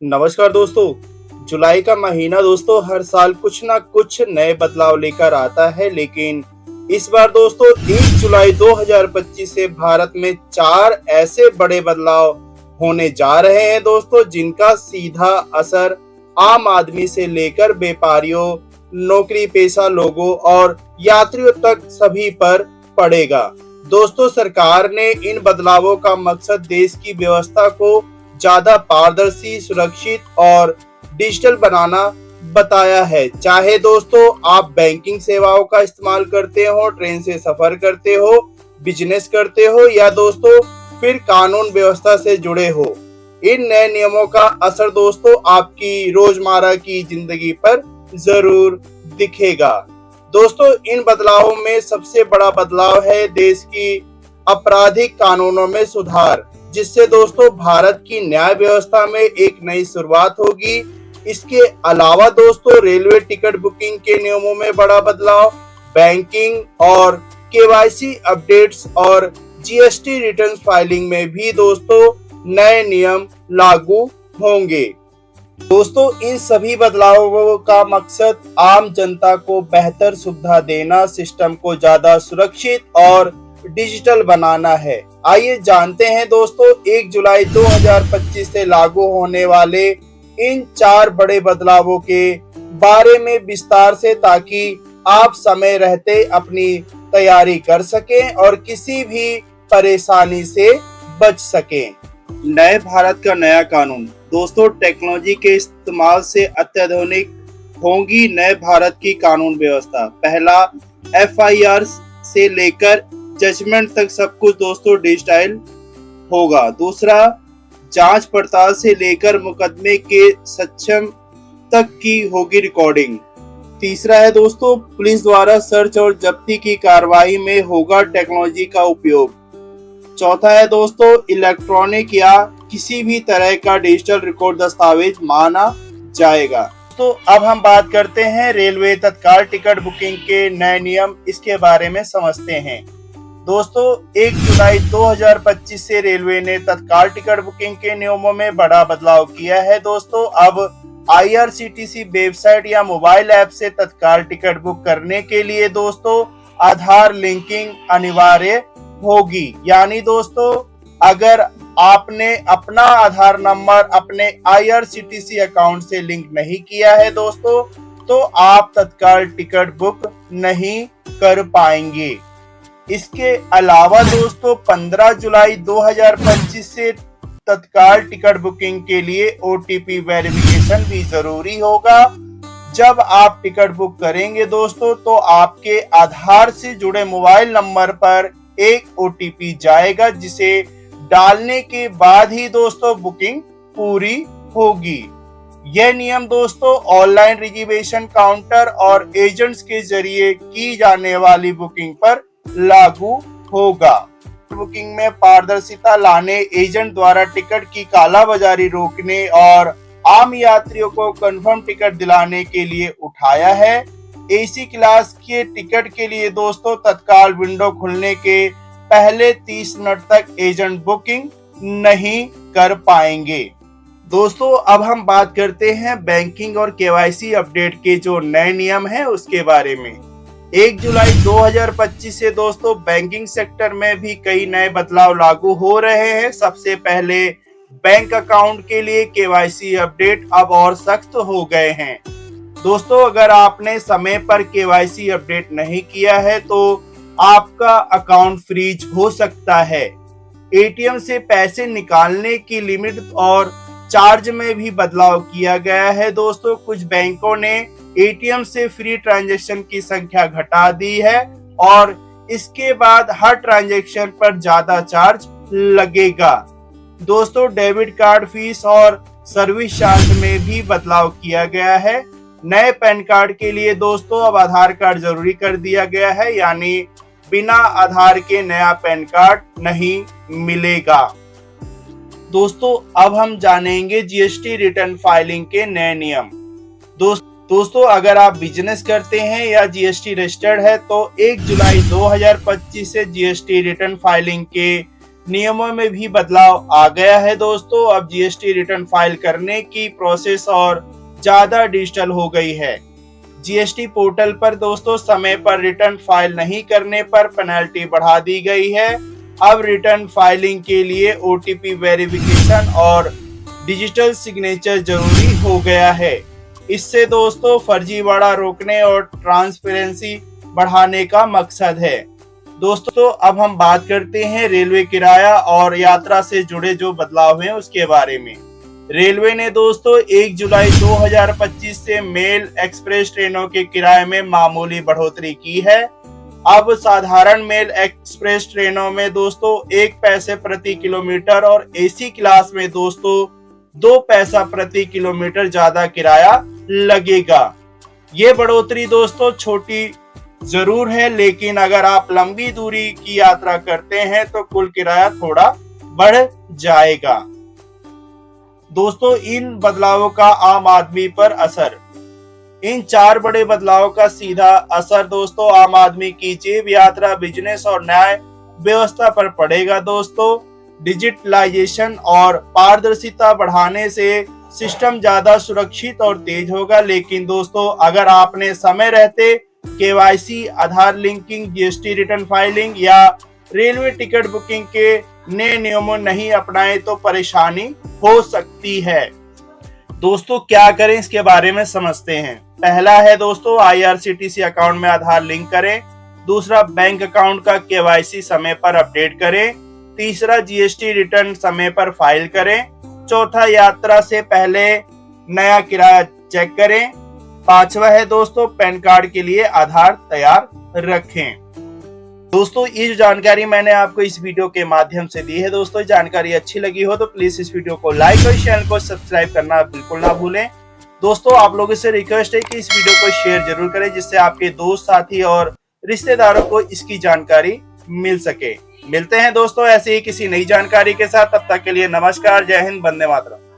नमस्कार दोस्तों। जुलाई का महीना दोस्तों हर साल कुछ ना कुछ नए बदलाव लेकर आता है, लेकिन इस बार दोस्तों 1 जुलाई 2025 से भारत में 4 ऐसे बड़े बदलाव होने जा रहे हैं दोस्तों, जिनका सीधा असर आम आदमी से लेकर व्यापारियों, नौकरी पेशा लोगों और यात्रियों तक सभी पर पड़ेगा। दोस्तों, सरकार ने इन बदलावों का मकसद देश की व्यवस्था को ज्यादा पारदर्शी, सुरक्षित और डिजिटल बनाना बताया है। चाहे दोस्तों आप बैंकिंग सेवाओं का इस्तेमाल करते हो, ट्रेन से सफर करते हो, बिजनेस करते हो या दोस्तों फिर कानून व्यवस्था से जुड़े हो, इन नए नियमों का असर दोस्तों आपकी रोजमर्रा की जिंदगी पर जरूर दिखेगा। दोस्तों, इन बदलावों में सबसे बड़ा बदलाव है देश की आपराधिक कानूनों में सुधार, जिससे दोस्तों भारत की न्याय व्यवस्था में एक नई शुरुआत होगी। इसके अलावा दोस्तों रेलवे टिकट बुकिंग के नियमों में बड़ा बदलाव, बैंकिंग और केवाईसी अपडेट्स और जीएसटी रिटर्न फाइलिंग में भी दोस्तों नए नियम लागू होंगे। दोस्तों, इन सभी बदलावों का मकसद आम जनता को बेहतर सुविधा देना, सिस्टम को ज्यादा सुरक्षित और डिजिटल बनाना है। आइए जानते हैं दोस्तों 1 जुलाई 2025 से लागू होने वाले इन 4 बड़े बदलावों के बारे में विस्तार से, ताकि आप समय रहते अपनी तैयारी कर सकें और किसी भी परेशानी से बच सकें। नए भारत का नया कानून दोस्तों, टेक्नोलॉजी के इस्तेमाल से अत्याधुनिक होगी नए भारत की कानून व्यवस्था। पहला, एफआईआर से लेकर जजमेंट तक सब कुछ दोस्तों डिजिटल होगा। दूसरा, जांच पड़ताल से लेकर मुकदमे के सक्षम तक की होगी रिकॉर्डिंग। तीसरा है दोस्तों, पुलिस द्वारा सर्च और जब्ती की कार्रवाई में होगा टेक्नोलॉजी का उपयोग। चौथा है दोस्तों, इलेक्ट्रॉनिक या किसी भी तरह का डिजिटल रिकॉर्ड दस्तावेज माना जाएगा। तो अब हम बात करते हैं रेलवे तत्काल टिकट बुकिंग के नए नियम, इसके बारे में समझते हैं। दोस्तों, 1 जुलाई 2025 से रेलवे ने तत्काल टिकट बुकिंग के नियमों में बड़ा बदलाव किया है। दोस्तों, अब आईआरसीटीसी वेबसाइट या मोबाइल ऐप से तत्काल टिकट बुक करने के लिए दोस्तों आधार लिंकिंग अनिवार्य होगी। यानी दोस्तों अगर आपने अपना आधार नंबर अपने आईआरसीटीसी अकाउंट से लिंक नहीं किया है दोस्तों, तो आप तत्काल टिकट बुक नहीं कर पाएंगे। इसके अलावा दोस्तों 15 जुलाई 2025 से तत्काल टिकट बुकिंग के लिए ओटीपी वेरिफिकेशन भी जरूरी होगा। जब आप टिकट बुक करेंगे दोस्तों, तो आपके आधार से जुड़े मोबाइल नंबर पर एक ओटीपी जाएगा, जिसे डालने के बाद ही दोस्तों बुकिंग पूरी होगी। यह नियम दोस्तों ऑनलाइन रिजर्वेशन काउंटर और एजेंट्स के जरिए की जाने वाली बुकिंग पर लागू होगा। बुकिंग में पारदर्शिता लाने, एजेंट द्वारा टिकट की कालाबाजारी रोकने और आम यात्रियों को कंफर्म टिकट दिलाने के लिए उठाया है। एसी क्लास के टिकट के लिए दोस्तों तत्काल विंडो खुलने के पहले 30 मिनट तक एजेंट बुकिंग नहीं कर पाएंगे। दोस्तों, अब हम बात करते हैं बैंकिंग और केवाईसी अपडेट के जो नए नियम हैं उसके बारे में। 1 जुलाई 2025 से दोस्तों बैंकिंग सेक्टर में भी कई नए बदलाव लागू हो रहे हैं। सबसे पहले बैंक अकाउंट के लिए केवाईसी अपडेट अब और सख्त हो गए हैं। दोस्तों, अगर आपने समय पर केवाईसी अपडेट नहीं किया है तो आपका अकाउंट फ्रीज हो सकता है। एटीएम से पैसे निकालने की लिमिट और चार्ज में भी बदलाव किया गया है। दोस्तों, कुछ बैंकों ने एटीएम से फ्री ट्रांजैक्शन की संख्या घटा दी है और इसके बाद हर ट्रांजैक्शन पर ज्यादा चार्ज लगेगा। दोस्तों, डेबिट कार्ड फीस और सर्विस चार्ज में भी बदलाव किया गया है। नए पैन कार्ड के लिए दोस्तों अब आधार कार्ड जरूरी कर दिया गया है, यानी बिना आधार के नया पैन कार्ड नहीं मिलेगा। दोस्तों, अब हम जानेंगे जीएसटी रिटर्न फाइलिंग के नए नियम। दोस्तों, अगर आप बिजनेस करते हैं या जीएसटी रजिस्टर्ड है तो 1 जुलाई 2025 से जीएसटी रिटर्न फाइलिंग के नियमों में भी बदलाव आ गया है दोस्तों। अब जीएसटी रिटर्न फाइल करने की प्रोसेस और ज्यादा डिजिटल हो गई है। जीएसटी पोर्टल पर दोस्तों समय पर रिटर्न फाइल नहीं करने पर पेनल्टी बढ़ा दी गई है। अब रिटर्न फाइलिंग के लिए ओटीपी वेरिफिकेशन और डिजिटल सिग्नेचर जरूरी हो गया है। इससे दोस्तों फर्जीवाड़ा रोकने और ट्रांसपेरेंसी बढ़ाने का मकसद है। दोस्तों अब हम बात करते हैं रेलवे किराया और यात्रा से जुड़े जो बदलाव हैं उसके बारे में। रेलवे ने दोस्तों 1 जुलाई 2025 से मेल एक्सप्रेस ट्रेनों के किराए में मामूली बढ़ोतरी की है। अब साधारण मेल एक्सप्रेस ट्रेनों में दोस्तों 1 पैसे प्रति किलोमीटर और एसी क्लास में दोस्तों 2 पैसा प्रति किलोमीटर ज्यादा किराया लगेगा। ये बढ़ोतरी दोस्तों छोटी जरूर है, लेकिन अगर आप लंबी दूरी की यात्रा करते हैं तो कुल किराया थोड़ा बढ़ जाएगा। दोस्तों इन बदलावों का आम आदमी पर असर। इन 4 बड़े बदलावों का सीधा असर दोस्तों आम आदमी की जेब, यात्रा, बिजनेस और न्याय व्यवस्था पर पड़ेगा। दोस्तों डिजिटलाइजेशन और पारदर्शिता बढ़ाने से सिस्टम ज्यादा सुरक्षित और तेज होगा। लेकिन दोस्तों अगर आपने समय रहते केवाईसी, आधार लिंकिंग, जीएसटी रिटर्न फाइलिंग या रेलवे टिकट बुकिंग के नए नियमों नहीं अपनाए तो परेशानी हो सकती है। दोस्तों क्या करें इसके बारे में समझते हैं। पहला है दोस्तों आईआरसीटीसी अकाउंट में आधार लिंक करें। दूसरा बैंक अकाउंट का केवाईसी समय पर अपडेट करें। तीसरा जीएसटी रिटर्न समय पर फाइल करें। चौथा यात्रा से पहले नया किराया चेक करें। पांचवा है दोस्तों पैन कार्ड के लिए आधार तैयार रखें। दोस्तों ये जो जानकारी मैंने आपको इस वीडियो के माध्यम से दी है, दोस्तों जानकारी अच्छी लगी हो तो प्लीज इस वीडियो को लाइक और चैनल को सब्सक्राइब करना बिल्कुल ना भूलें। दोस्तों आप लोगों से रिक्वेस्ट है कि इस वीडियो को शेयर जरूर करें, जिससे आपके दोस्त, साथी और रिश्तेदारों को इसकी जानकारी मिल सके। मिलते हैं दोस्तों ऐसे ही किसी नई जानकारी के साथ। तब तक के लिए नमस्कार, जय हिंद, वंदे मातरम।